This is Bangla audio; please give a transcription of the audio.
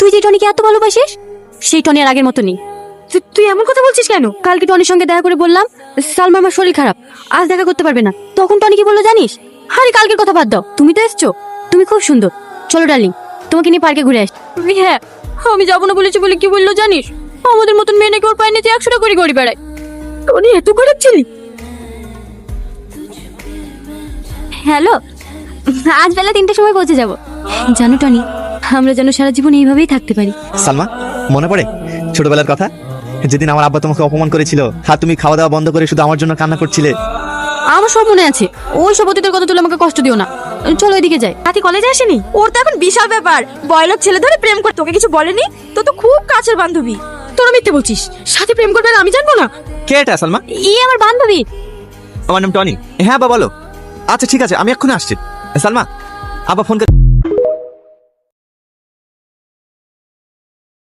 তুই যে টনিকে এত ভালোবাসিস সেই টনি আর আগের মতো নেই। তুই এমন কথা বলছিস কেন? কালকে টনির সঙ্গে দেখা করে বললাম সালমা আমার শরীর খারাপ, আজ দেখা করতে পারবে না। তখন টনি কি বললো জানিস? আরে কালকের কথা বাদ দাও, তুমি তো এসছো, তুমি খুব সুন্দর, চলো ডার্লিং তোমাকে নিয়ে পার্কে ঘুরে আস। হ্যাঁ আমি যাবো না বলেছি বলে কি বললো জানিস? আমাদের মতন মেয়ে নাকি ওর পায়ে নিচে 100 টাকা করে গড়ি বেড়ায়। টনি এত খারাপ ছিলি? হ্যালো, আজ বেলা 3টার সময় পৌঁছে যাব। জানো টনি, আমরা যেন সারা জীবন এইভাবেই থাকতে পারি। সালমা, মনে পড়ে ছোটবেলার কথা, যেদিন আমার আব্বা তোমাকে অপমান করেছিল আর তুমি খাওয়া দাওয়া বন্ধ করে শুধু আমার জন্য কান্না করছিলে? আমার সব মনে আছে, ওই সব অতীতের কথা তুলে আমাকে কষ্ট দিও না। চলো এদিকে যাই। সাথী কলেজে আসেনি? ওর তো এখন বিশাল ব্যাপার, বয়লোক ছেলে ধরে প্রেম করে। তোকে কিছু বলেনি? তো তো খুব কাছের বান্ধবী। তোরা মিথ্যে বলছিস, সাথে প্রেম করবে আর আমি জানবো না? কে এটা সালমা? আমার বান্ধবী। আমার নাম টনি। হ্যাঁ বা বলো। আচ্ছা ঠিক আছে, আমি এক্ষুনি আসছি। সালমা, আব্বা ফোন